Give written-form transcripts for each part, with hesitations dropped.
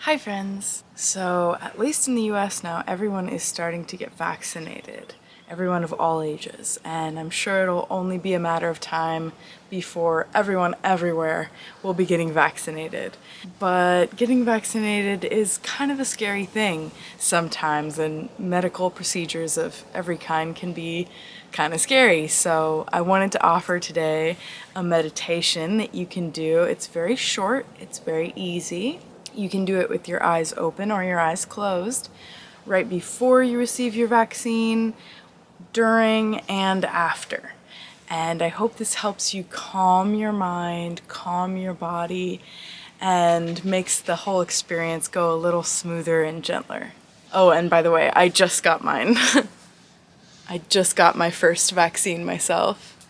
Hi friends! So at least in the US now, everyone is starting to get vaccinated. Everyone of all ages. And I'm sure it'll only be a matter of time before everyone everywhere will be getting vaccinated. But getting vaccinated is kind of a scary thing sometimes, and medical procedures of every kind can be kind of scary. So I wanted to offer today a meditation that you can do. It's very short, it's very easy. You can do it with your eyes open or your eyes closed, right before you receive your vaccine, during, and after. And I hope this helps you calm your mind, calm your body, and makes the whole experience go a little smoother and gentler. Oh, and by the way, I just got mine. I just got my first vaccine myself.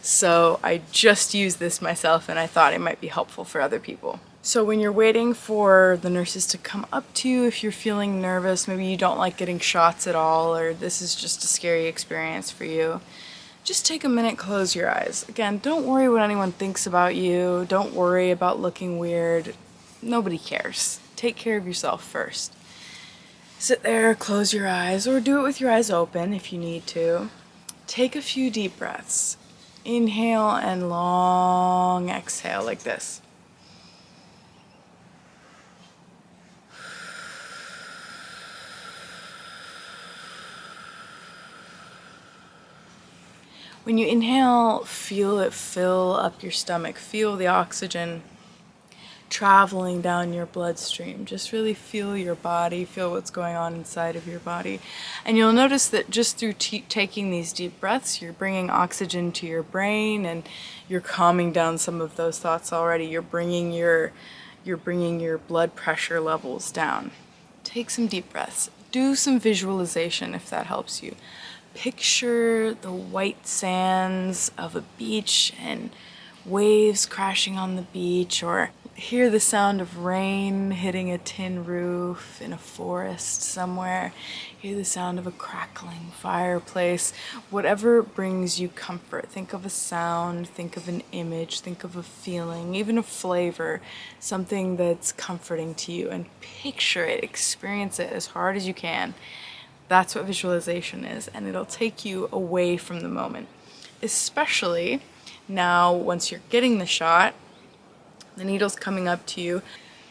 So I just used this myself and I thought it might be helpful for other people. So when you're waiting for the nurses to come up to you, if you're feeling nervous, maybe you don't like getting shots at all, or this is just a scary experience for you, just take a minute, close your eyes. Again, don't worry what anyone thinks about you. Don't worry about looking weird. Nobody cares. Take care of yourself first. Sit there, close your eyes, or do it with your eyes open if you need to. Take a few deep breaths. Inhale and long exhale like this. When you inhale, feel it fill up your stomach. Feel the oxygen traveling down your bloodstream. Just really feel your body, feel what's going on inside of your body. And you'll notice that just through taking these deep breaths, you're bringing oxygen to your brain and you're calming down some of those thoughts already. You're bringing your blood pressure levels down. Take some deep breaths. Do some visualization if that helps you. Picture the white sands of a beach and waves crashing on the beach, or hear the sound of rain hitting a tin roof in a forest somewhere. Hear the sound of a crackling fireplace. Whatever brings you comfort. Think of a sound, think of an image, think of a feeling, even a flavor, something that's comforting to you, and picture it, experience it as hard as you can. That's what visualization is, and it'll take you away from the moment. Especially now, once you're getting the shot, the needle's coming up to you,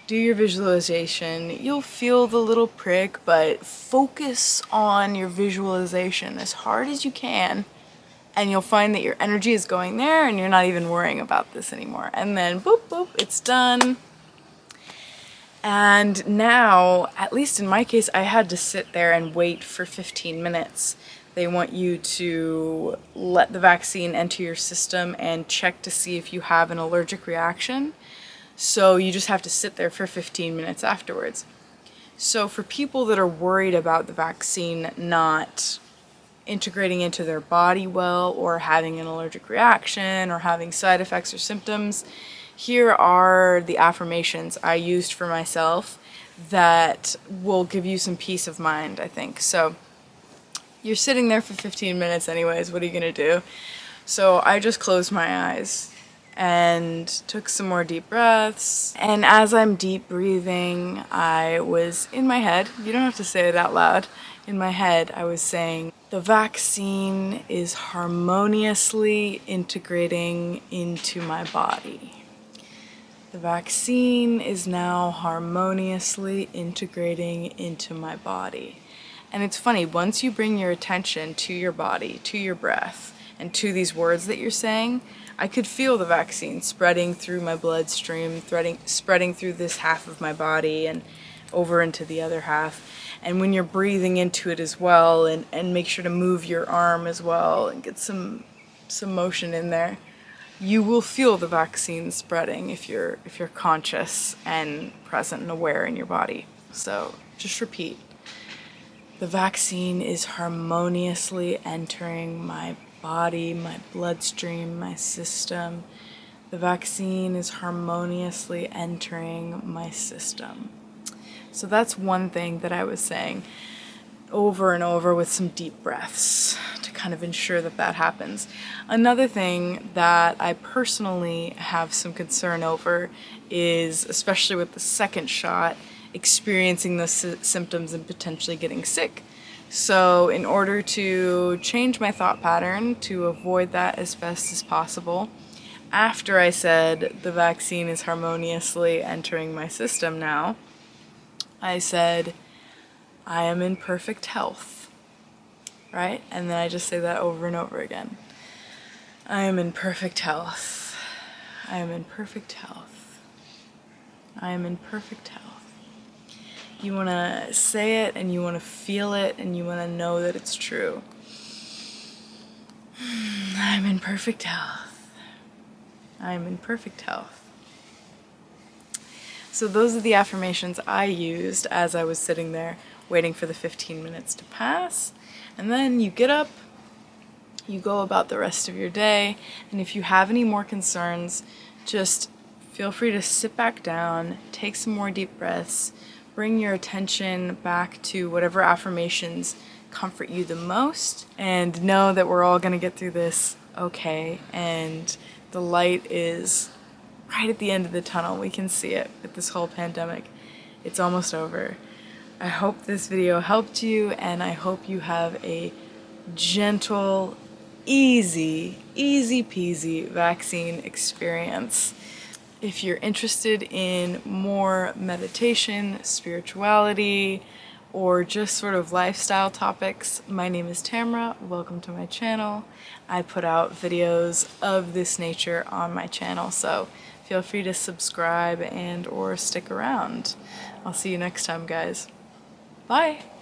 do your visualization. You'll feel the little prick, but focus on your visualization as hard as you can, and you'll find that your energy is going there and you're not even worrying about this anymore. And then boop, boop, it's done. And now, at least in my case, I had to sit there and wait for 15 minutes. They want you to let the vaccine enter your system and check to see if you have an allergic reaction. So you just have to sit there for 15 minutes afterwards. So for people that are worried about the vaccine not integrating into their body well, or having an allergic reaction, or having side effects or symptoms, here are the affirmations I used for myself that will give you some peace of mind, I think. So you're sitting there for 15 minutes anyways, what are you gonna do? So I just closed my eyes and took some more deep breaths. And as I'm deep breathing, I was in my head, you don't have to say it out loud, in my head I was saying, the vaccine is harmoniously integrating into my body. The vaccine is now harmoniously integrating into my body. And it's funny, once you bring your attention to your body, to your breath, and to these words that you're saying, I could feel the vaccine spreading through my bloodstream, spreading through this half of my body and over into the other half. And when you're breathing into it as well, and make sure to move your arm as well and get some motion in there, you will feel the vaccine spreading if you're conscious and present and aware in your body. So just repeat. The vaccine is harmoniously entering my body, my bloodstream, my system. The vaccine is harmoniously entering my system. So that's one thing that I was saying over and over with some deep breaths to kind of ensure that that happens. Another thing that I personally have some concern over is, especially with the second shot, experiencing those symptoms and potentially getting sick. So in order to change my thought pattern to avoid that as best as possible, after I said the vaccine is harmoniously entering my system now, I said I am in perfect health, right? And then I just say that over and over again. I am in perfect health. I am in perfect health. I am in perfect health. You want to say it and you want to feel it and you want to know that it's true. I'm in perfect health. I'm in perfect health. So those are the affirmations I used as I was sitting there waiting for the 15 minutes to pass. And then you get up, you go about the rest of your day, and if you have any more concerns, just feel free to sit back down, take some more deep breaths, bring your attention back to whatever affirmations comfort you the most, and know that we're all gonna get through this okay, and the light is right at the end of the tunnel. We can see it with this whole pandemic. It's almost over. I hope this video helped you, and I hope you have a gentle, easy peasy vaccine experience. If you're interested in more meditation, spirituality, or just sort of lifestyle topics, my name is Tamara. Welcome to my channel. I put out videos of this nature on my channel, so feel free to subscribe and or stick around. I'll see you next time, guys. Bye!